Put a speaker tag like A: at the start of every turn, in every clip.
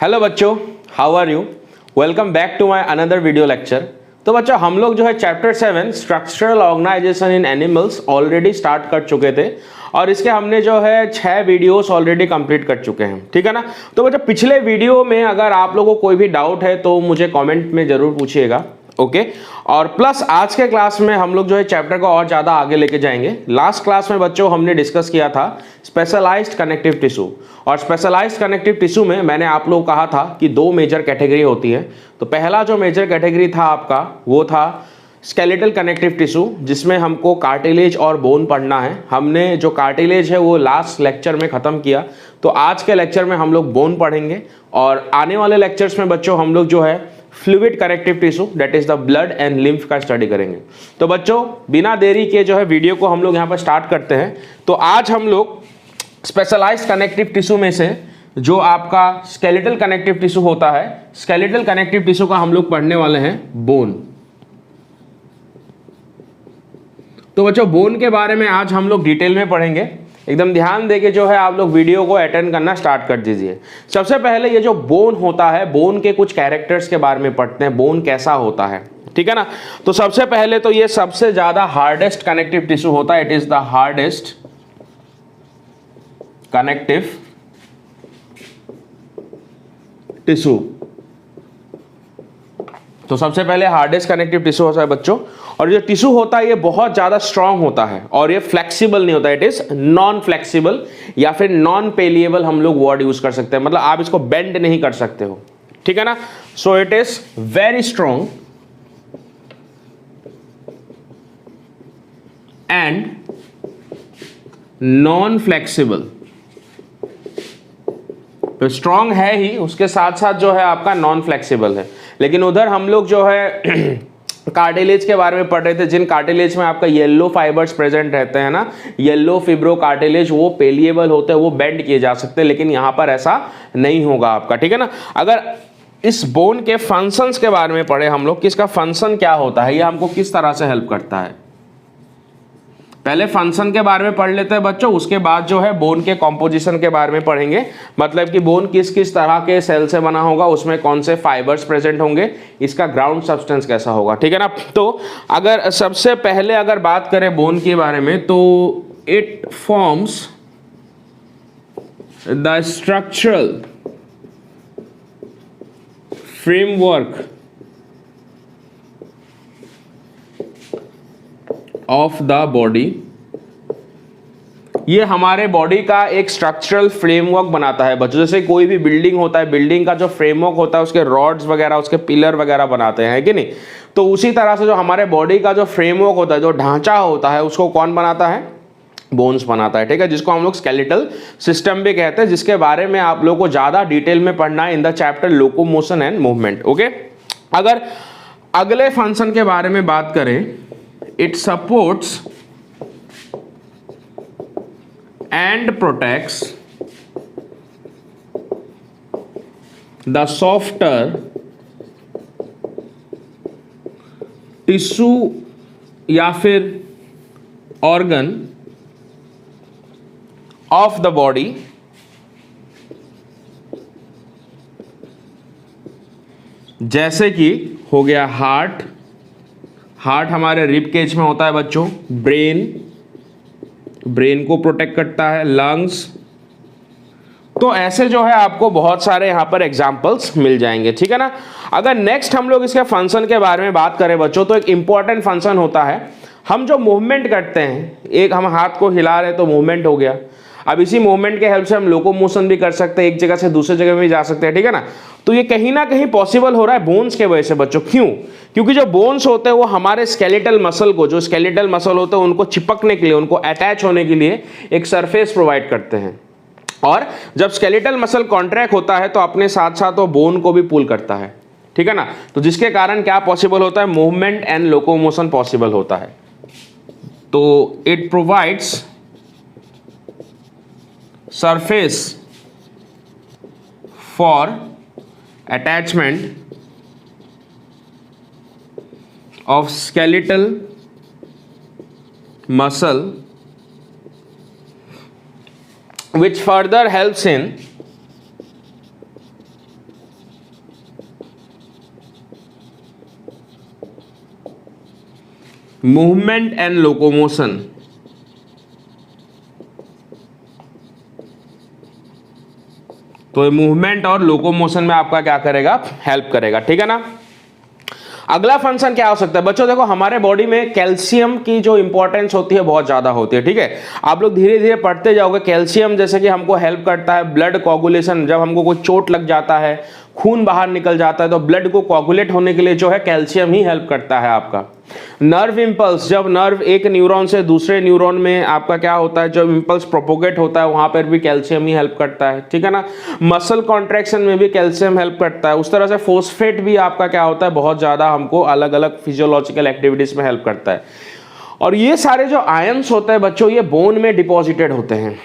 A: Hello बच्चों, how are you. Welcome back to my another video lecture. तो बच्चों हम लोग जो है chapter 7 structural organisation in animals already start कर चुके थे और इसके हमने जो है 6 वीडियोस ऑलरेडी कंप्लीट कर चुके हैं, ठीक है ना। तो बच्चों पिछले वीडियो में अगर आप लोगों को कोई भी डाउट है तो मुझे कॉमेंट में जरूर पूछिएगा, ओके। और प्लस आज के क्लास में हम लोग जो है चैप्टर को और ज़्यादा आगे लेके जाएंगे। लास्ट क्लास में बच्चों हमने डिस्कस किया था स्पेशलाइज्ड कनेक्टिव टिश्यू, और स्पेशलाइज्ड कनेक्टिव टिश्यू में मैंने आप लोगों को कहा था कि 2 मेजर कैटेगरी होती है। तो पहला जो मेजर कैटेगरी था आपका वो था स्केलेटल कनेक्टिव टिश्यू, जिसमें हमको कार्टिलेज और बोन पढ़ना है। हमने जो कार्टिलेज है वो लास्ट लेक्चर में ख़त्म किया, तो आज के लेक्चर में हम लोग बोन पढ़ेंगे और आने वाले लेक्चर्स में बच्चों हम लोग जो है fluid connective tissue that is the blood and lymph का स्टडी करेंगे। तो बच्चों बिना देरी के जो है वीडियो को हम लोग यहाँ पर स्टार्ट करते हैं। तो आज हम लोग स्पेशलाइज्ड कनेक्टिव टिश्यू में से जो आपका स्केलेटल कनेक्टिव टिश्यू होता है, स्केलेटल कनेक्टिव टिश्यू का हम लोग पढ़ने वाले हैं बोन। तो बच्चों बोन के बारे में आज हम लोग डिटेल में पढ़ेंगे। एकदम ध्यान देके जो है आप लोग वीडियो को अटेंड करना स्टार्ट कर दीजिए। सबसे पहले ये जो बोन होता है, बोन के कुछ कैरेक्टर्स के बारे में पढ़ते हैं, बोन कैसा होता है, ठीक है ना। तो सबसे पहले तो ये सबसे ज्यादा हार्डेस्ट कनेक्टिव टिश्यू होता है, it is the hardest connective tissue. तो सबसे पहले हार्डेस्ट कनेक्टिव टिश्यू होता है बच्चों, और जो टिश्यू होता है ये बहुत ज्यादा स्ट्रांग होता है और ये फ्लेक्सिबल नहीं होता, इट इज नॉन फ्लेक्सिबल या फिर नॉन पेलिएबल हम लोग वर्ड यूज कर सकते हैं, मतलब आप इसको बेंड नहीं कर सकते हो, ठीक है ना। So it is very strong and non flexible. तो स्ट्रांग है ही, उसके साथ साथ जो है आपका नॉन फ्लेक्सिबल है। लेकिन उधर हम लोग जो है कार्टिलेज के बारे में पढ़ रहे थे, जिन कार्टिलेज में आपका येलो फाइबर्स प्रेजेंट रहते हैं ना, येलो फिब्रो कार्टिलेज, वो पेलिएबल होते हैं, वो बेंड किए जा सकते हैं, लेकिन यहां पर ऐसा नहीं होगा आपका, ठीक है ना। अगर इस बोन के फंक्शंस के बारे में पढ़े हम लोग कि इसका फंक्शन क्या होता है, ये हमको किस तरह से हेल्प करता है, पहले फंक्शन के बारे में पढ़ लेते हैं बच्चों, उसके बाद जो है बोन के कॉम्पोजिशन के बारे में पढ़ेंगे। मतलब कि बोन किस किस तरह के सेल से बना होगा, उसमें कौन से फाइबर्स प्रेजेंट होंगे, इसका ग्राउंड सब्सटेंस कैसा होगा, ठीक है ना। तो अगर सबसे पहले अगर बात करें बोन के बारे में, तो it forms the structural framework of the body. ये हमारे बॉडी का एक स्ट्रक्चरल फ्रेमवर्क बनाता है बच्चों। जैसे कोई भी बिल्डिंग होता है, बिल्डिंग का जो फ्रेमवर्क होता है उसके रॉड्स वगैरह, उसके पिलर वगैरह बनाते हैं, कि नहीं। तो उसी तरह से जो हमारे बॉडी का जो फ्रेमवर्क होता है, जो ढांचा होता है, उसको कौन बनाता है, बोन्स बनाता है, ठीक है, जिसको हम लोग स्केलेटल सिस्टम भी कहते हैं, जिसके बारे में आप लोगों को ज्यादा डिटेल में पढ़ना है in the chapter locomotion and movement, okay. अगर अगले फंक्शन के बारे में बात करें, it supports and protects the softer tissue या फिर organ of the body जैसे कि हो गया हार्ट। हार्ट हमारे रिब केज में होता है बच्चों। ब्रेन को प्रोटेक्ट करता है, लंग्स। तो ऐसे जो है आपको बहुत सारे यहाँ पर एग्जाम्पल्स मिल जाएंगे, ठीक है ना। अगर नेक्स्ट हम लोग इसके फंक्शन के बारे में बात करें बच्चों, तो एक इंपॉर्टेंट फंक्शन होता है, हम जो मूवमेंट करते हैं, एक हम हाथ को हिला रहे तो मूवमेंट हो गया। अब इसी मूवमेंट के हेल्प से हम लोकोमोशन भी कर सकते हैं, एक जगह से दूसरे जगह में भी जा सकते हैं, ठीक है ना। तो ये कहीं ना कहीं पॉसिबल हो रहा है बोन्स के वजह से बच्चों। क्यों? क्योंकि जो बोन्स होते हैं वो हमारे स्केलेटल मसल को, जो स्केलेटल मसल होते हैं उनको चिपकने के लिए, उनको अटैच होने के लिए एक सरफेस प्रोवाइड करते हैं। और जब स्केलेटल मसल कॉन्ट्रैक्ट होता है तो अपने साथ साथ वो बोन को भी पुल करता है, ठीक है ना। तो जिसके कारण क्या पॉसिबल होता है, मूवमेंट एंड लोकोमोशन पॉसिबल होता है। तो it provides surface for attachment of skeletal muscle, which further helps in movement and locomotion. तो मूवमेंट और लोकोमोशन में आपका क्या करेगा, हेल्प करेगा, ठीक है ना। अगला फंक्शन क्या हो सकता है बच्चों, देखो हमारे बॉडी में कैल्शियम की जो इंपॉर्टेंस होती है बहुत ज्यादा होती है, ठीक है। आप लोग धीरे धीरे पढ़ते जाओगे। कैल्शियम जैसे कि हमको हेल्प करता है ब्लड कोगुलेशन, जब हमको कोई चोट लग जाता है, खून बाहर निकल जाता है, तो ब्लड को कोगुलेट होने के लिए जो है कैल्शियम ही हेल्प करता है आपका। नर्व इंपल्स, जब नर्व एक न्यूरॉन से दूसरे न्यूरॉन में आपका क्या होता है, जब इंपल्स प्रोपोगेट होता है वहां पर भी कैल्शियम ही हेल्प करता है, ठीक है ना। मसल कॉन्ट्रैक्शन में भी कैल्शियम हेल्प करता है। उस तरह से फोस्फेट भी आपका क्या होता है, बहुत ज्यादा हमको अलग अलग फिजियोलॉजिकल एक्टिविटीज में हेल्प करता है। और ये सारे जो आयंस होते हैं बच्चों, ये बोन में डिपॉजिटेड होते हैं।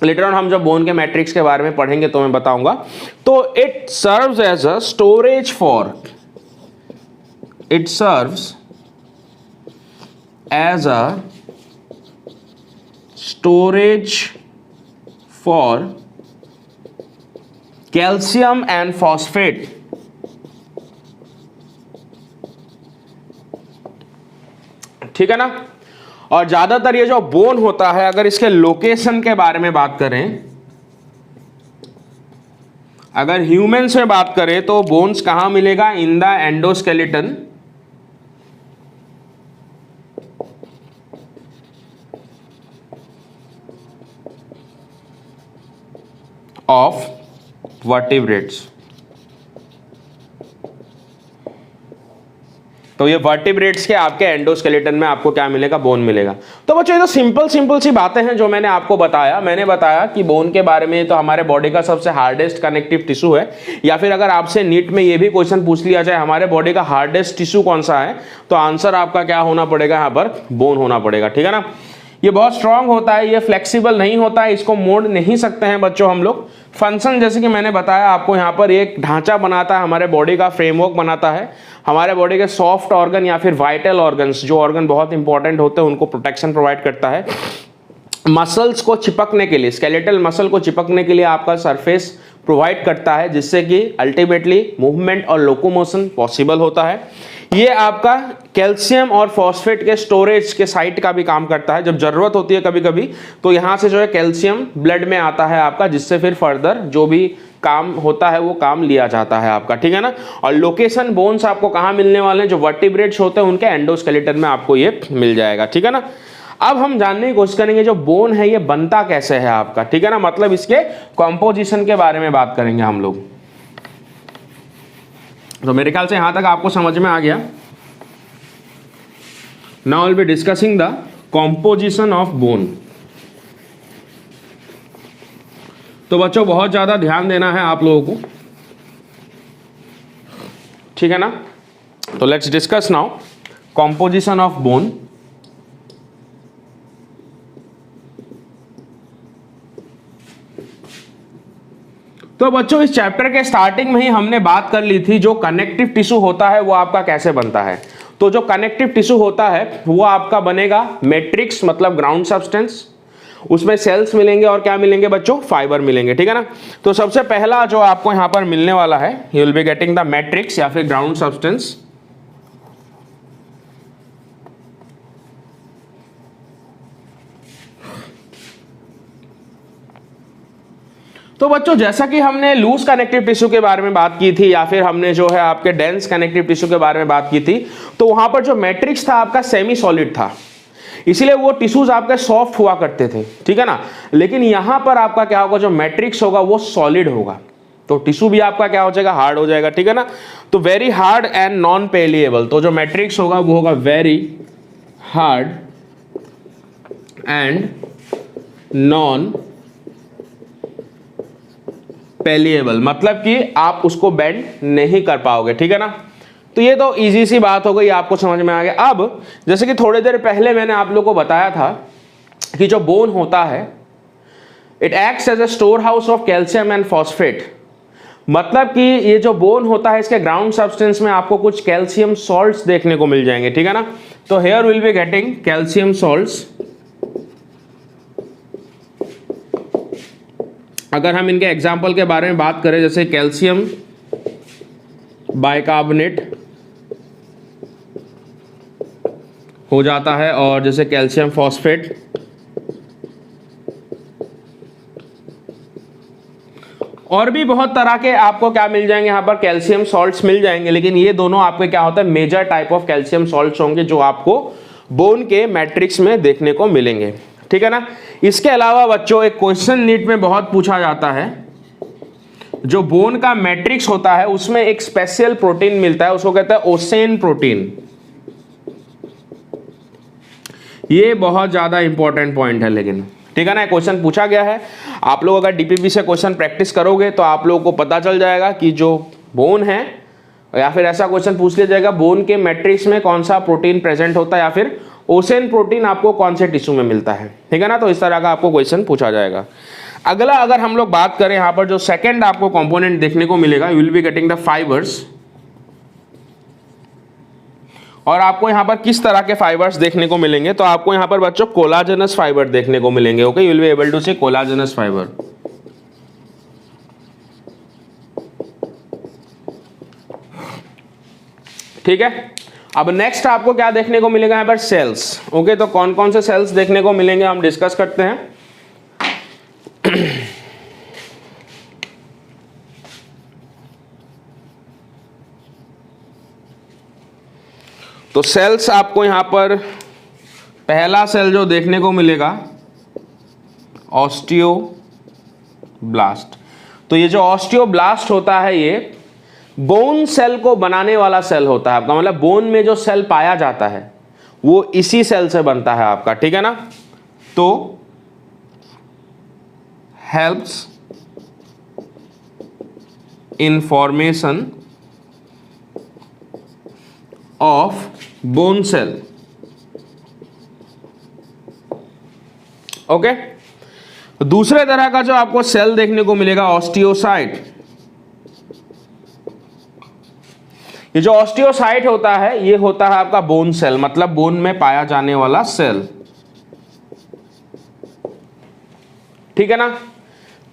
A: लेटर ऑन हम जब बोन के मैट्रिक्स के बारे में पढ़ेंगे तो मैं बताऊंगा। तो it serves as a storage for, it serves as a storage for calcium and phosphate, ठीक है ना। और ज्यादातर ये जो बोन होता है, अगर इसके लोकेशन के बारे में बात करें, अगर ह्यूमंस में बात करें तो बोन्स कहां मिलेगा, in the endoskeleton of vertebrates. तो ये वर्टिब्रेट्स के आपके एंडोस्केलेटन में आपको क्या मिलेगा, बोन मिलेगा। तो बच्चों ये तो सिंपल सी बातें हैं जो मैंने आपको बताया। मैंने बताया कि बोन के बारे में तो हमारे बॉडी का सबसे हार्डेस्ट कनेक्टिव टिश्यू है, या फिर अगर आपसे नीट में ये भी क्वेश्चन पूछ लिया जाए हमारे बॉडी का हार्डेस्ट टिश्यू कौन सा है, तो आंसर आपका क्या होना पड़ेगा, यहाँ पर बोन होना पड़ेगा, ठीक है ना। ये बहुत स्ट्रांग होता है, ये फ्लेक्सिबल नहीं होता है, इसको मोड़ नहीं सकते हैं बच्चों हम लोग। फंक्शन जैसे कि मैंने बताया आपको, यहाँ पर एक ढांचा बनाता है, हमारे बॉडी का फ्रेमवर्क बनाता है। हमारे बॉडी के सॉफ्ट ऑर्गन या फिर वाइटल ऑर्गन्स, जो ऑर्गन बहुत इंपॉर्टेंट होते हैं, उनको प्रोटेक्शन प्रोवाइड करता है। मसल्स को चिपकने के लिए, स्केलेटल मसल को चिपकने के लिए आपका सरफेस प्रोवाइड करता है, जिससे कि अल्टीमेटली मूवमेंट और लोकोमोशन पॉसिबल होता है। ये आपका कैल्शियम और फॉस्फेट के स्टोरेज के साइट का भी काम करता है। जब जरूरत होती है कभी कभी, तो यहाँ से जो है कैल्शियम ब्लड में आता है आपका, जिससे फिर फर्दर जो भी काम होता है वो काम लिया जाता है आपका, ठीक है ना। और लोकेशन बोन्स आपको कहाँ मिलने वाले हैं, जो वर्टिब्रेट्स होते हैं उनके एंडोस्केलेटन में आपको ये मिल जाएगा, ठीक है ना। अब हम जानने की कोशिश करेंगे जो बोन है ये बनता कैसे है आपका, ठीक है ना, मतलब इसके कॉम्पोजिशन के बारे में बात करेंगे हम लोग। तो मेरे ख्याल से यहां तक आपको समझ में आ गया। Now will be discussing the composition of bone. तो बच्चों बहुत ज्यादा ध्यान देना है आप लोगों को, ठीक है ना। तो let's discuss now composition of bone. तो बच्चों इस चैप्टर के स्टार्टिंग में ही हमने बात कर ली थी, जो कनेक्टिव टिश्यू होता है वो आपका कैसे बनता है। तो जो कनेक्टिव टिश्यू होता है वो आपका बनेगा मैट्रिक्स, मतलब ग्राउंड सब्सटेंस। उसमें सेल्स मिलेंगे और क्या मिलेंगे बच्चों, फाइबर मिलेंगे, ठीक है ना। तो सबसे पहला जो आपको यहां पर मिलने वाला है, you will be getting the matrix या फिर ग्राउंड सब्सटेंस। तो बच्चों जैसा कि हमने लूज कनेक्टिव टिश्यू के बारे में बात की थी, या फिर हमने जो है आपके डेंस कनेक्टिव टिश्यू के बारे में बात की थी, तो वहां पर जो मैट्रिक्स था आपका सेमी सॉलिड था, इसीलिए वो टिश्यूज आपके सॉफ्ट हुआ करते थे, ठीक है ना। लेकिन यहां पर आपका क्या होगा, जो मैट्रिक्स होगा वो सॉलिड होगा, तो टिश्यू भी आपका क्या हो जाएगा, हार्ड हो जाएगा, ठीक है ना। तो वेरी हार्ड एंड नॉन पेलिएबल, तो जो मैट्रिक्स होगा वो होगा वेरी हार्ड एंड नॉन पेलिएबल, मतलब कि आप उसको बेंड नहीं कर पाओगे, ठीक है ना। तो ये तो इजी सी बात हो गई, आपको समझ में आ गया। अब जैसे कि थोड़ी देर पहले मैंने आप लोगों को बताया था कि जो बोन होता है it acts as a storehouse of calcium and phosphate, मतलब कि ये जो बोन होता है इसके ग्राउंड सब्सटेंस में आपको कुछ कैल्शियम सॉल्ट्स देखने को मिल जाएंगे, ठीक है ना। तो here will be getting calcium salts. अगर हम इनके एग्जाम्पल के बारे में बात करें, जैसे कैल्शियम बाइकार्बोनेट, हो जाता है, और जैसे कैल्शियम फॉस्फेट, और भी बहुत तरह के आपको क्या मिल जाएंगे यहाँ पर, कैल्शियम सॉल्ट्स मिल जाएंगे। लेकिन ये दोनों आपके क्या होता है, major type of calcium salts होंगे जो आपको बोन के मैट्रिक्स में देखने को मिलेंगे, ठीक है ना। इसके अलावा बच्चों एक क्वेश्चन नीट में बहुत पूछा जाता है, जो बोन का मैट्रिक्स होता है उसमें एक स्पेशल प्रोटीन मिलता है, उसको कहते हैं ओसेन प्रोटीन। ये बहुत ज्यादा इंपॉर्टेंट पॉइंट है लेकिन, ठीक है ना, क्वेश्चन पूछा गया है। आप लोग अगर डीपीपी से क्वेश्चन प्रैक्टिस करोगे तो आप लोगों को पता चल जाएगा कि जो बोन है, या फिर ऐसा क्वेश्चन पूछ लिया जाएगा बोन के मैट्रिक्स में कौन सा प्रोटीन प्रेजेंट होता है, या फिर ओसेन प्रोटीन आपको कौन से टिश्यू में मिलता है, ठीक है ना। तो इस तरह का आपको क्वेश्चन पूछा जाएगा। अगला अगर हम लोग बात करें, यहाँ पर जो सेकेंड आपको कॉम्पोनेंट देखने को मिलेगा, you will be getting the fibres. और आपको यहाँ पर किस तरह के फाइबर्स देखने को मिलेंगे, तो आपको यहाँ पर बच्चों कोलाजेनस फाइबर देखने को मिलेंगे। Okay, you will be able to see collagenous fibre. ठीक है, अब नेक्स्ट आपको क्या देखने को मिलेगा यहाँ पर, सेल्स। ओके, तो कौन कौन से सेल्स देखने को मिलेंगे हम डिस्कस करते हैं। तो सेल्स आपको यहां पर पहला सेल जो देखने को मिलेगा, ऑस्टियोब्लास्ट। तो ये जो ऑस्टियोब्लास्ट होता है ये बोन सेल को बनाने वाला सेल होता है आपका, मतलब बोन में जो सेल पाया जाता है वो इसी सेल से बनता है आपका, ठीक है ना। तो helps in formation of bone cell. Okay, दूसरे तरह का जो आपको सेल देखने को मिलेगा, ऑस्टियोसाइट। ये जो ऑस्टियोसाइट होता है ये होता है आपका बोन सेल, मतलब बोन में पाया जाने वाला सेल, ठीक है ना।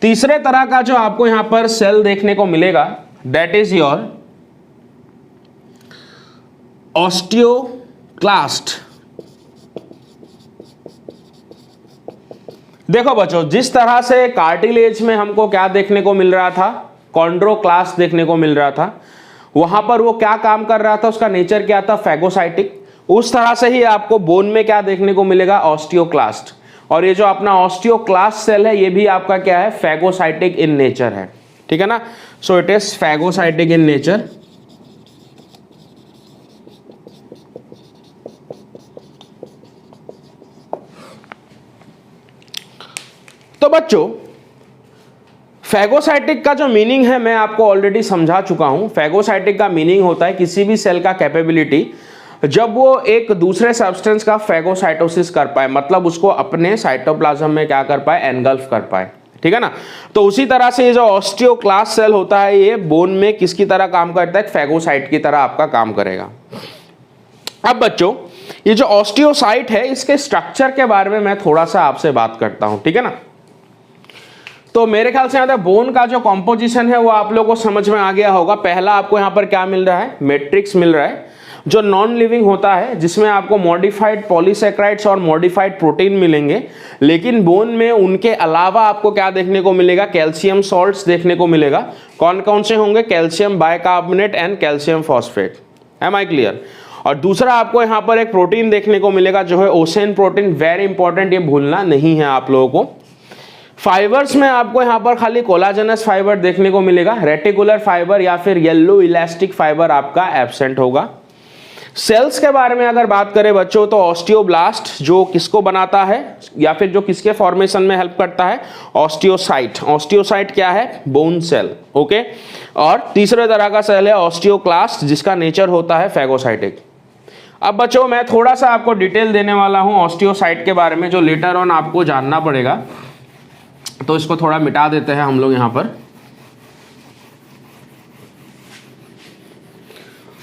A: तीसरे तरह का जो आपको यहां पर सेल देखने को मिलेगा, दैट इज योर ऑस्टियोक्लास्ट। देखो बच्चों, जिस तरह से कार्टिलेज में हमको क्या देखने को मिल रहा था, कॉन्ड्रोक्लास्ट देखने को मिल रहा था, वहां पर वो क्या काम कर रहा था, उसका नेचर क्या था, फैगोसाइटिक। उस तरह से ही आपको बोन में क्या देखने को मिलेगा, ऑस्टियोक्लास्ट। और ये जो अपना ऑस्टियोक्लास्ट सेल है ये भी आपका क्या है, फैगोसाइटिक इन नेचर है, ठीक है ना। So it is phagocytic in nature. तो बच्चों फैगोसाइटिक का जो मीनिंग है मैं आपको ऑलरेडी समझा चुका हूं। फैगोसाइटिक का मीनिंग होता है किसी भी सेल का कैपेबिलिटी जब वो एक दूसरे सब्सटेंस का फैगोसाइटोसिस कर पाए, मतलब उसको अपने साइटोप्लाज्म में क्या कर पाए, एनगल्फ कर पाए, ठीक है ना। तो उसी तरह से ये जो ऑस्टियोक्लास्ट सेल होता है ये बोन में किसकी तरह काम करता है, फैगोसाइट की तरह आपका काम करेगा। अब बच्चों ये जो ऑस्टियोसाइट है इसके स्ट्रक्चर के बारे में मैं थोड़ा सा आपसे बात करता हूं, ठीक है ना। तो मेरे ख्याल से यहाँ बोन का जो कॉम्पोजिशन है वो आप लोगों को समझ में आ गया होगा। पहला आपको यहाँ पर क्या मिल रहा है, मैट्रिक्स मिल रहा है जो नॉन लिविंग होता है, जिसमें आपको मॉडिफाइड पॉलीसेक्राइड्स और मॉडिफाइड प्रोटीन मिलेंगे। लेकिन बोन में उनके अलावा आपको क्या देखने को मिलेगा, कैल्शियम सॉल्ट्स देखने को मिलेगा। कौन कौन से होंगे, calcium bicarbonate and calcium phosphate. Am I clear. और दूसरा आपको यहाँ पर एक प्रोटीन देखने को मिलेगा जो है ओसेन प्रोटीन, वेरी इंपॉर्टेंट, ये भूलना नहीं है आप लोगों को। फाइबर्स में आपको यहाँ पर खाली कोलाजेनस फाइबर देखने को मिलेगा, रेटिकुलर फाइबर या फिर येलो इलास्टिक फाइबर आपका एब्सेंट होगा। सेल्स के बारे में अगर बात करें बच्चों तो ऑस्टियोब्लास्ट जो किसको बनाता है या फिर जो किसके फॉर्मेशन में हेल्प करता है, ऑस्टियोसाइट। ऑस्टियोसाइट क्या है, बोन सेल, ओके। और तीसरे तरह का सेल है ऑस्टियोक्लास्ट जिसका नेचर होता है फैगोसाइटिक। अब बच्चों मैं थोड़ा सा आपको डिटेल देने वाला हूं ऑस्टियोसाइट के बारे में जो लेटर ऑन आपको जानना पड़ेगा, तो इसको थोड़ा मिटा देते हैं हम लोग यहां पर।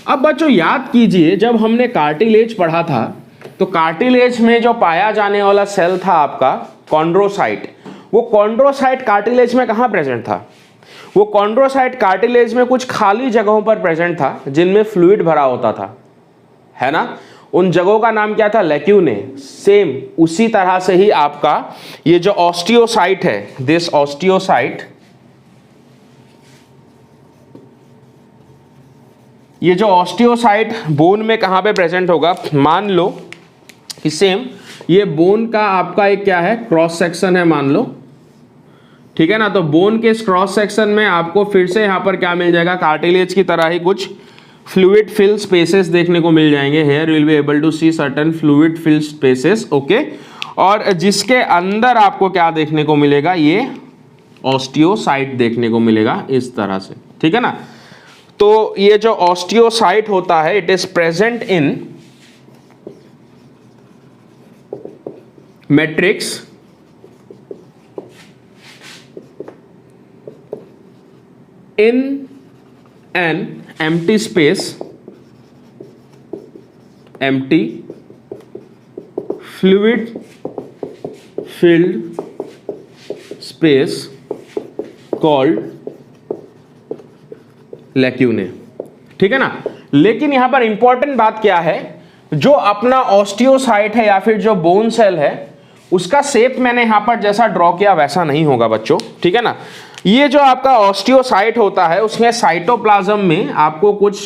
A: अब बच्चों याद कीजिए जब हमने कार्टिलेज पढ़ा था तो कार्टिलेज में जो पाया जाने वाला सेल था आपका कॉन्ड्रोसाइट, वो कॉन्ड्रोसाइट कार्टिलेज में कहां प्रेजेंट था, वो कॉन्ड्रोसाइट कार्टिलेज में कुछ खाली जगहों पर प्रेजेंट था जिनमें फ्लूइड भरा होता था, है ना। उन जगहों का नाम क्या था? लैक्यूने। सेम उसी तरह से ही आपका ये जो ऑस्टियोसाइट है, दिस ऑस्टियोसाइट, ये जो ऑस्टियोसाइट बोन में कहां पे प्रेजेंट होगा? मान लो कि सेम ये बोन का आपका एक क्या है? क्रॉस सेक्शन है मान लो, ठीक है ना। तो बोन के इस क्रॉस सेक्शन में आपको फिर से यहां पर क्या मिल जाएगा? कार्टिलेज की तरह ही कुछ फ्लूइड फिल स्पेसेस देखने को मिल जाएंगे। Here will be able to see certain fluid fill spaces, okay. और जिसके अंदर आपको क्या देखने को मिलेगा? ये ऑस्टियोसाइट देखने को मिलेगा इस तरह से, ठीक है ना। तो ये जो ऑस्टियोसाइट होता है, it is present in matrix in an empty space, empty fluid filled space called lacunae, ठीक है ना। लेकिन यहां पर इंपॉर्टेंट बात क्या है? जो अपना ऑस्टियोसाइट है या फिर जो बोन सेल है, उसका शेप मैंने यहां पर जैसा ड्रॉ किया वैसा नहीं होगा बच्चों, ठीक है ना। ये जो आपका ऑस्टियोसाइट होता है उसमें साइटोप्लाज्म में आपको कुछ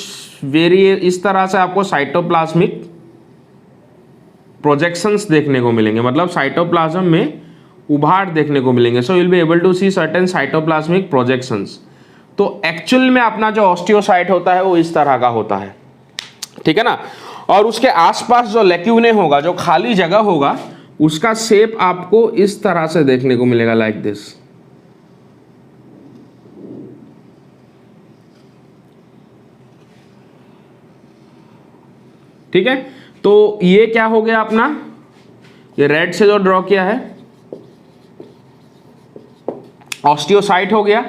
A: इस तरह से आपको साइटोप्लाज्मिक प्रोजेक्शंस देखने को मिलेंगे, मतलब साइटोप्लाज्म में उभार देखने को मिलेंगे। So you will be able to see certain cytoplasmic projections. तो एक्चुअल में अपना जो ऑस्टियोसाइट होता है वो इस तरह का होता है, ठीक है ना। और उसके आसपास जो लैक्यूने होगा, जो खाली जगह होगा, उसका शेप आपको इस तरह से देखने को मिलेगा, लाइक दिस, ठीक है। तो ये क्या हो गया अपना? ये रेड से जो ड्रॉ किया है ऑस्टियोसाइट हो गया।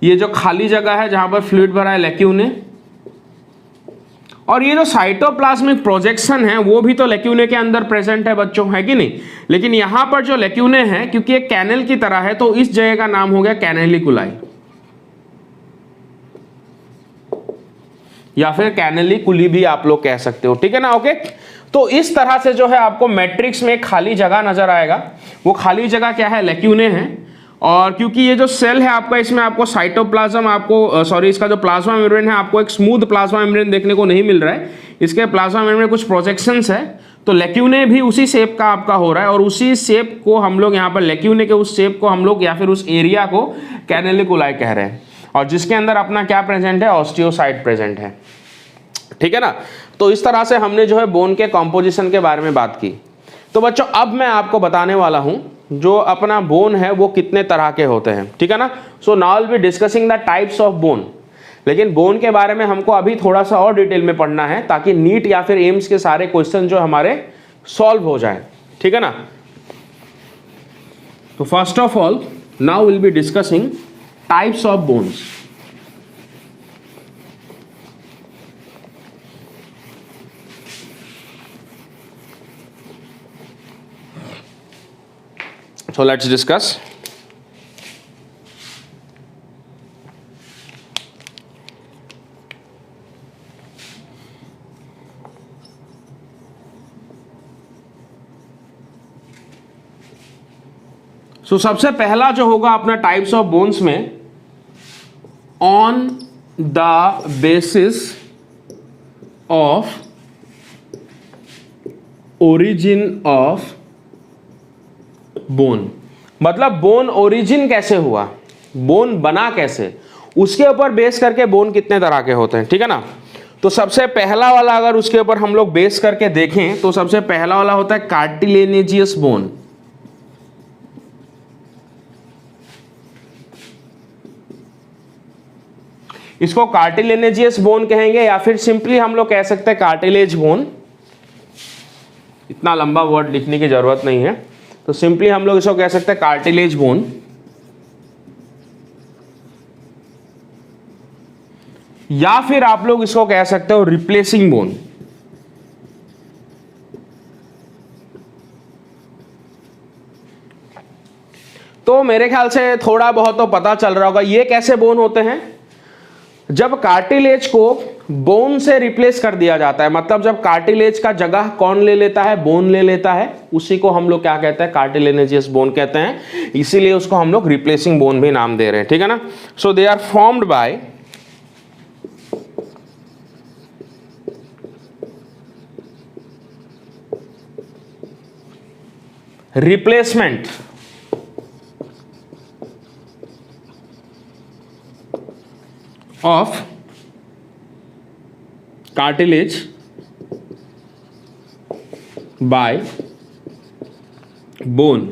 A: ये जो खाली जगह है जहां पर फ्लूइड भरा है, लैक्यूने। और ये जो साइटोप्लाज्मिक प्रोजेक्शन है वो भी तो लैक्यूने के अंदर प्रेजेंट है बच्चों, है कि नहीं। लेकिन यहां पर जो लैक्यूने है, क्योंकि एक कैनल की तरह है, तो इस जगह का नाम हो गया कैनेलिकुलाई या फिर कैनेलिकुली भी आप लोग कह सकते हो, ठीक है ना, ओके। तो इस तरह से जो है आपको मैट्रिक्स में खाली जगह नजर आएगा। वो खाली जगह क्या है? लैक्यूने है। और क्योंकि ये जो सेल है आपका, इसमें आपको साइटोप्लाज्म, आपको इसका जो प्लाज्मा मेम्ब्रेन है, आपको एक स्मूथ प्लाज्मा मेम्ब्रेन देखने को नहीं मिल रहा है। इसके प्लाज्मा मेम्ब्रेन में कुछ प्रोजेक्शंस है। तो लैक्यूने भी उसी शेप का आपका हो रहा है, और उसी शेप को हम लोग यहाँ पर, लैक्यूने के उस शेप को हम लोग या फिर उस एरिया को कैनेलिकुलाई कह रहे हैं। और जिसके अंदर अपना क्या प्रेजेंट है? ऑस्टियोसाइट प्रेजेंट है, ठीक है ना। तो इस तरह से हमने जो है बोन के कॉम्पोजिशन के बारे में बात की। तो बच्चों अब मैं आपको बताने वाला हूं जो अपना बोन है वो कितने तरह के होते हैं, ठीक है ना। So now will be discussing the types of bone. लेकिन बोन के बारे में हमको अभी थोड़ा सा और डिटेल में पढ़ना है, ताकि नीट या फिर एम्स के सारे क्वेश्चन जो हमारे सॉल्व हो जाए, ठीक है ना। तो first of all now will be discussing types of bones. So let's discuss. So सबसे पहला जो होगा अपना टाइप्स ऑफ बोन्स में, on the basis of origin of bone. मतलब बोन ओरिजिन कैसे हुआ, बोन बना कैसे, उसके ऊपर बेस करके बोन कितने तरह के होते हैं, ठीक है ना। तो सबसे पहला वाला अगर उसके ऊपर हम लोग बेस करके देखें तो सबसे पहला वाला होता है कार्टिलेजियस बोन। इसको कार्टिलेजियस बोन कहेंगे या फिर सिंपली हम लोग कह सकते हैं कार्टिलेज बोन। इतना लंबा वर्ड लिखने की जरूरत नहीं है, तो सिंपली हम लोग इसको कह सकते हैं कार्टिलेज बोन। या फिर आप लोग इसको कह सकते हो रिप्लेसिंग बोन। तो मेरे ख्याल से थोड़ा बहुत तो पता चल रहा होगा ये कैसे बोन होते हैं। जब कार्टिलेज को बोन से रिप्लेस कर दिया जाता है, मतलब जब कार्टिलेज का जगह कौन ले लेता है, बोन ले लेता है, उसी को हम लोग क्या कहते हैं, कार्टिलेजियस बोन कहते हैं, इसीलिए उसको हम लोग रिप्लेसिंग बोन भी नाम दे रहे हैं, ठीक है ना। So they are formed by replacement of cartilage by bone.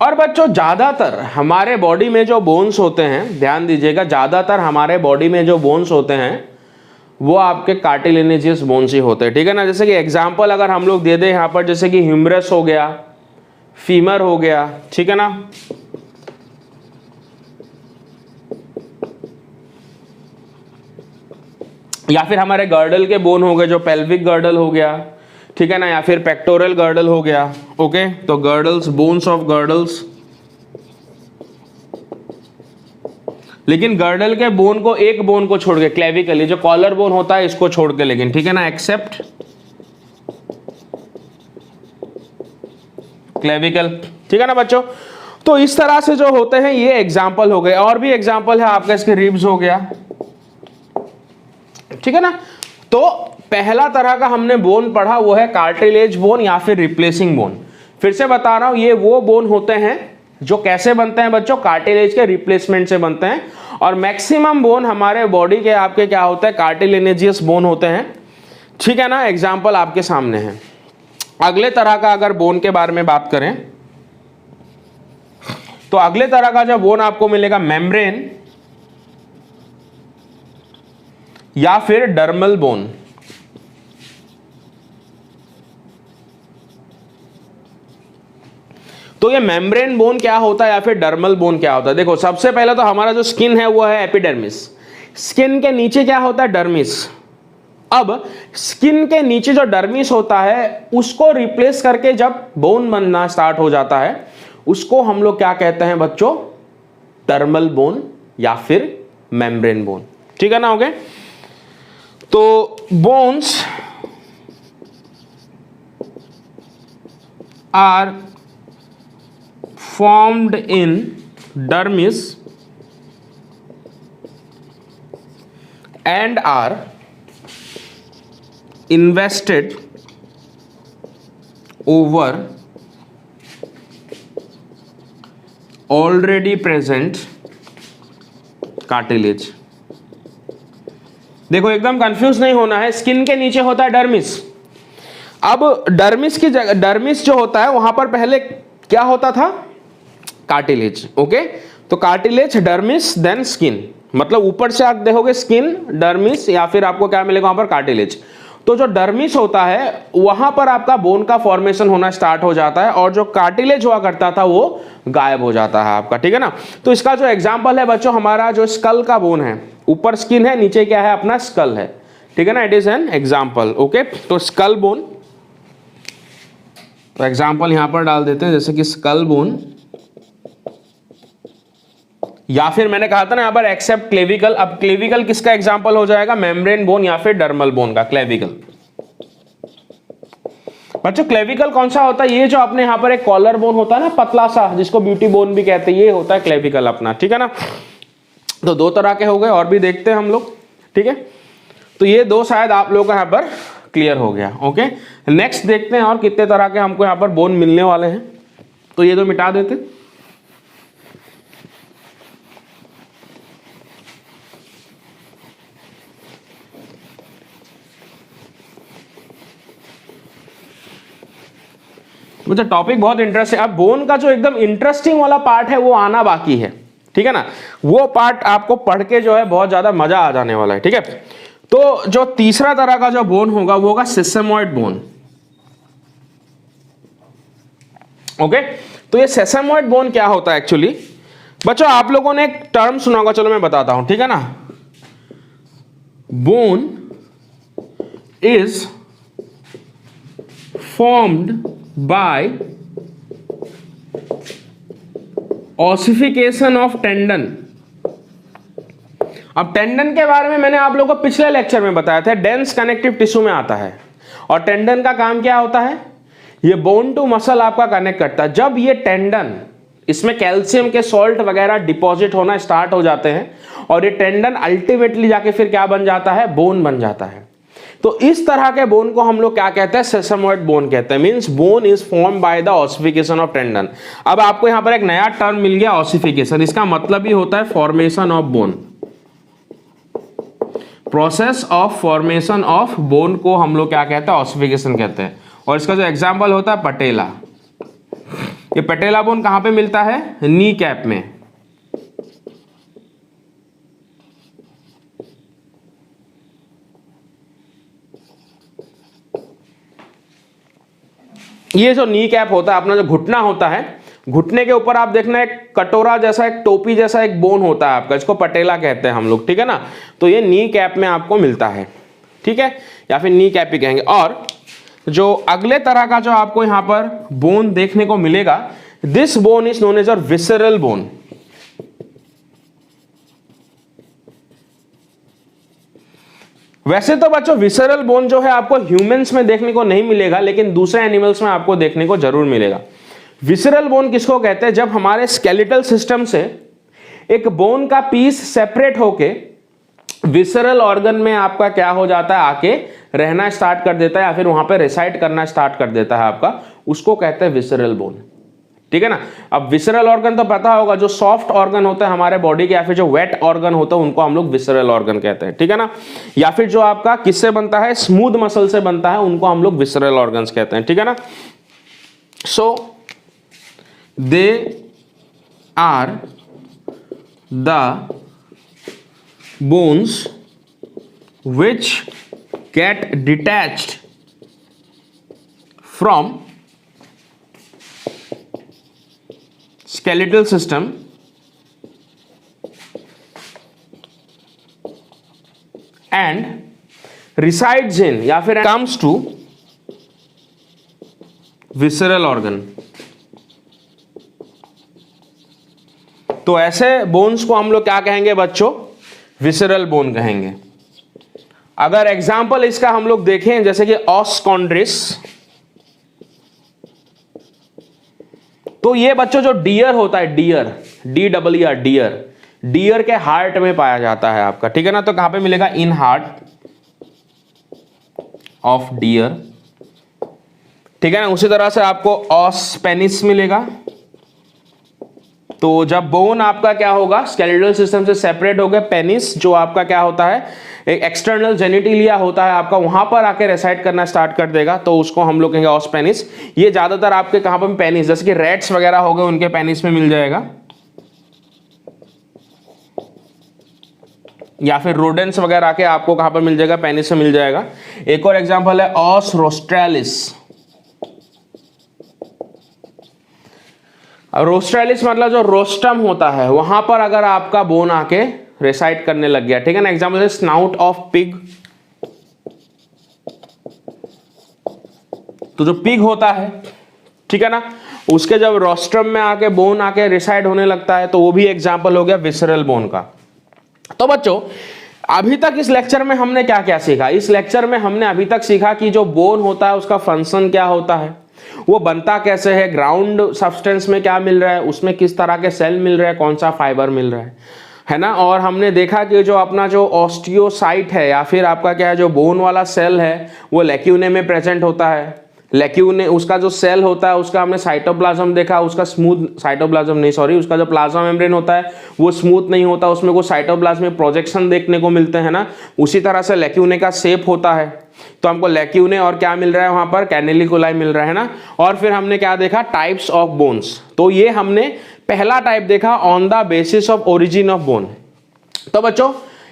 A: और बच्चों ज्यादातर हमारे बॉडी में जो बोन्स होते हैं, ध्यान दीजिएगा, ज्यादातर हमारे बॉडी में जो बोन्स होते हैं वो आपके कार्टिलेजियस बोन्स ही होते हैं, ठीक है ना। जैसे कि एग्जांपल अगर हम लोग दे दें यहां पर, जैसे कि ह्यूमरस हो गया, फीमर हो गया, ठीक है ना, या फिर हमारे गर्डल के बोन हो गए, जो पेल्विक गर्डल हो गया, ठीक है ना, या फिर पेक्टोरल गर्डल हो गया। ओके, तो गर्डल्स, बोन्स ऑफ गर्डल्स, लेकिन गर्डल के बोन को, एक बोन को छोड़ के, क्लेविकल, ये जो कॉलर बोन होता है इसको छोड़ के, लेकिन ठीक है ना, एक्सेप्ट क्लेविकल, ठीक है ना बच्चों। तो इस तरह से जो होते हैं ये एग्जाम्पल हो गए, और भी एग्जाम्पल है आपका, इसके रिब्स हो गया, ठीक है ना। तो पहला तरह का हमने बोन पढ़ा वो है कार्टिलेज बोन या फिर रिप्लेसिंग बोन। फिर से बता रहा हूं, ये वो बोन होते हैं जो कैसे बनते हैं बच्चों, कार्टिलेज के रिप्लेसमेंट से बनते हैं, और मैक्सिमम बोन हमारे बॉडी के आपके क्या होते हैं, कार्टिलेजियस बोन होते हैं, ठीक है ना। एग्जाम्पल आपके सामने है। अगले तरह का अगर बोन के बारे में बात करें तो अगले तरह का जो बोन आपको मिलेगा, मेम्ब्रेन या फिर डर्मल बोन। तो ये मेम्ब्रेन बोन क्या होता है या फिर डर्मल बोन क्या होता है, देखो सबसे पहले तो हमारा जो स्किन है वो है एपिडर्मिस, स्किन के नीचे क्या होता है, डर्मिस। अब स्किन के नीचे जो डर्मिस होता है उसको रिप्लेस करके जब बोन बनना स्टार्ट हो जाता है उसको हम लोग क्या कहते हैं बच्चों, डर्मल बोन या फिर मेम्ब्रेन बोन, ठीक है ना। ओके, तो bones are formed in dermis and are invested over already present cartilage। देखो एकदम कंफ्यूज नहीं होना है, स्किन के नीचे होता है डर्मिस। अब डर्मिस की जगह, डर्मिस जो होता है वहां पर पहले क्या होता था, कार्टिलेज। ओके, तो कार्टिलेज, डर्मिस, देन स्किन, मतलब ऊपर से आप देखोगे स्किन, डर्मिस, या फिर आपको क्या मिलेगा वहां पर, कार्टिलेज। तो जो डर्मिस होता है वहां पर आपका बोन का फॉर्मेशन होना स्टार्ट हो जाता है, और जो कार्टिलेज हुआ करता था वो गायब हो जाता है आपका, ठीक है ना। तो इसका जो एग्जाम्पल है बच्चों, हमारा जो स्कल का बोन है, ऊपर स्किन है, नीचे क्या है अपना स्कल है, ठीक है ना, it is an example. Okay, तो स्कल बोन, तो एग्जाम्पल यहां पर डाल देते हैं, जैसे कि स्कल बोन, या फिर मैंने कहा था ना यहां पर एक्सेप्ट क्लेविकल। अब क्लेविकल किसका एग्जांपल हो जाएगा, मेम्ब्रेन बोन या फिर डर्मल बोन का, क्लेविकल। बच्चों क्लेविकल कौन सा होता है, ये जो आपने यहां पर एक कॉलर बोन होता है ना पतला सा, जिसको ब्यूटी बोन भी कहते हैं, ये होता है क्लेविकल अपना, ठीक है ना। तो दो तरह के हो गए, और भी देखते हैं हम लोग, ठीक है। तो ये दो शायद आप लोगों का यहां पर क्लियर हो गया। ओके, नेक्स्ट देखते हैं और कितने तरह के हमको यहां पर बोन मिलने वाले हैं। तो ये तो मिटा देते, मुझे टॉपिक बहुत इंटरेस्टिंग। अब बोन का जो एकदम इंटरेस्टिंग वाला पार्ट है वो आना बाकी है, ठीक है ना। वो पार्ट आपको पढ़ के जो है बहुत ज्यादा मजा आ जाने वाला है, ठीक है। तो जो तीसरा तरह का जो बोन होगा वो होगा सेसेमॉइड बोन। ओके, तो ये सेसेमॉइड बोन क्या होता है एक्चुअली बच्चों, आप लोगों ने एक टर्म सुना होगा, चलो मैं बताता हूं, ठीक है ना। Bone is formed by ossification of tendon अब टेंडन के बारे में मैंने आप लोगों को पिछले लेक्चर में बताया था, डेंस कनेक्टिव टिश्यू में आता है। और टेंडन का काम क्या होता है, ये बोन टू मसल आपका कनेक्ट करता है। जब ये टेंडन, इसमें कैल्शियम के सॉल्ट वगैरह डिपॉजिट होना स्टार्ट हो जाते हैं और ये टेंडन अल्टीमेटली जाके फिर क्या बन जाता है, बोन बन जाता है। तो इस तरह के बोन को हम लोग क्या कहते हैं, सेसमोइड बोन कहते हैं। Means bone is form by the ossification of tendon. अब आपको यहां पर एक नया टर्म मिल गया, ऑसिफिकेशन। इसका मतलब ही होता है formation of bone. Process of formation of bone को हम लोग क्या कहते हैं, ऑसिफिकेशन कहते हैं। और इसका जो एग्जाम्पल होता है पटेला, ये पटेला बोन कहां पे मिलता है, नी कैप में। ये जो नी कैप होता है, अपना जो घुटना होता है, घुटने के ऊपर आप देखना एक कटोरा जैसा, एक टोपी जैसा एक बोन होता है आपका, इसको पटेला कहते हैं हम लोग, ठीक है ना। तो ये नी कैप में आपको मिलता है, ठीक है, या फिर नी कैप ही कहेंगे। और जो अगले तरह का जो आपको यहां पर बोन देखने को मिलेगा, this bone is known as a visceral bone. वैसे तो बच्चों विसरल बोन जो है आपको ह्यूमंस में देखने को नहीं मिलेगा, लेकिन दूसरे एनिमल्स में आपको देखने को जरूर मिलेगा। विसरल बोन किसको कहते हैं, जब हमारे स्केलेटल सिस्टम से एक बोन का पीस सेपरेट होके विसरल ऑर्गन में आपका क्या हो जाता है, आके रहना स्टार्ट कर देता है, या फिर वहां पे रिसाइड करना स्टार्ट कर देता है आपका, उसको कहते हैं विसरल बोन, ठीक है ना। अब विसरल ऑर्गन तो पता होगा, जो सॉफ्ट ऑर्गन होता है हमारे बॉडी के, या फिर जो वेट ऑर्गन होता है, उनको हम लोग विसरल ऑर्गन कहते हैं, ठीक है ना। या फिर जो आपका किससे बनता है, स्मूथ मसल से बनता है, उनको हम लोग विसरल ऑर्गन्स कहते हैं, ठीक है ना। So they are the bones which get detached from skeletal system and resides in या फिर comes to visceral organ। तो ऐसे बोन्स को हम लोग क्या कहेंगे बच्चों, विसरल बोन कहेंगे। अगर एग्जाम्पल इसका हम लोग देखें, जैसे कि ऑस्कॉन्ड्रिस, तो ये बच्चों जो डियर होता है, डियर, DEER, डियर, डियर के हार्ट में पाया जाता है आपका, ठीक है ना। तो कहां पे मिलेगा, इन हार्ट ऑफ डियर, ठीक है ना। उसी तरह से आपको ऑस पेनिस मिलेगा। तो जब बोन आपका क्या होगा, स्केलेटल सिस्टम से सेपरेट हो गया, पेनिस जो आपका क्या होता है, एक एक्सटर्नल जेनिटिलिया होता है आपका, वहां पर आके रेसाइड करना स्टार्ट कर देगा, तो उसको हम लोग कहेंगे ऑस पेनिस। ये ज्यादातर आपके कहां पर पेनिस, जैसे कि रैट्स वगैरह हो गए, उनके पेनिस में मिल जाएगा, या फिर रोडेंट्स वगैरह आके आपको कहां पर मिल जाएगा, पेनिस में मिल जाएगा। एक और एग्जांपल है ऑस रोस्ट्रेलिस। रोस्ट्रेलिस मतलब जो रोस्टम होता है, वहां पर अगर आपका बोन आके रेसाइड करने लग गया, ठीक है ना। एग्जांपल है स्नाउट ऑफ पिग। तो जो पिग होता है, ठीक है ना, उसके जब रोस्ट्रम में आके बोन आके रिसाइड होने लगता है, तो वो भी एग्जांपल हो गया विसरल बोन का। तो बच्चों अभी तक इस लेक्चर में हमने क्या क्या सीखा, इस लेक्चर में हमने अभी तक सीखा कि जो बोन होता है उसका फंक्शन क्या होता है, वो बनता कैसे है, ग्राउंड सब्सटेंस में क्या मिल रहा है, उसमें किस तरह के सेल मिल रहे हैं, कौन सा फाइबर मिल रहा है ना। और हमने देखा कि जो अपना जो ऑस्टियोसाइट है, या फिर आपका क्या है, जो बोन वाला सेल है, वो लैक्यूने में प्रेजेंट होता है। लैक्यूने, उसका जो सेल होता है, उसका हमने साइटोप्लाज्म देखा, उसका स्मूथ, साइटोप्लाज्म नहीं सॉरी, उसका जो प्लाज्मा मेम्ब्रेन होता है वो स्मूथ नहीं होता, उसमें को साइटोप्लाज्म में प्रोजेक्शन देखने को मिलते हैं ना। उसी तरह से लैक्यूने का शेप होता है, तो हमको लैक्यूने और क्या मिल रहा है वहां पर, कैनेलिकुलाई मिल रहा है ना। और फिर हमने क्या देखा, टाइप्स ऑफ बोन्स। तो ये हमने पहला टाइप देखा, on the basis of origin of bone. तो बच्चों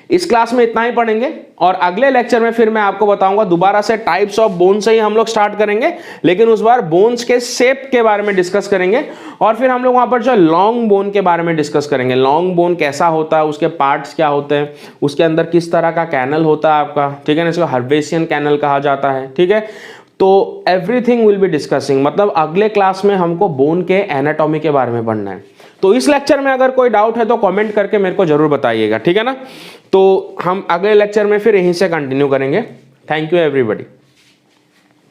A: इस क्लास में इतना ही पढ़ेंगे, और अगले लेक्चर में फिर मैं आपको बताऊंगा दोबारा से टाइप्स ऑफ बोन से ही हम लोग स्टार्ट करेंगे, लेकिन उस बार बोन्स के शेप के बारे में डिस्कस करेंगे। और फिर हम लोग वहां पर जो लॉन्ग बोन के बारे में डिस्कस करेंगे, लॉन्ग बोन कैसा होता है, उसके पार्ट्स क्या होते हैं, उसके अंदर किस तरह का कैनल होता है आपका, ठीक है ना, इसको हर्वेशियन कैनल कहा जाता है, ठीक है। तो एवरीथिंग विल बी डिस्कसिंग, मतलब अगले क्लास में हमको बोन के एनाटॉमी के बारे में पढ़ना है। तो इस लेक्चर में अगर कोई डाउट है तो कमेंट करके मेरे को जरूर बताइएगा, ठीक है ना। तो हम अगले लेक्चर में फिर यहीं से कंटिन्यू करेंगे। Thank you everybody.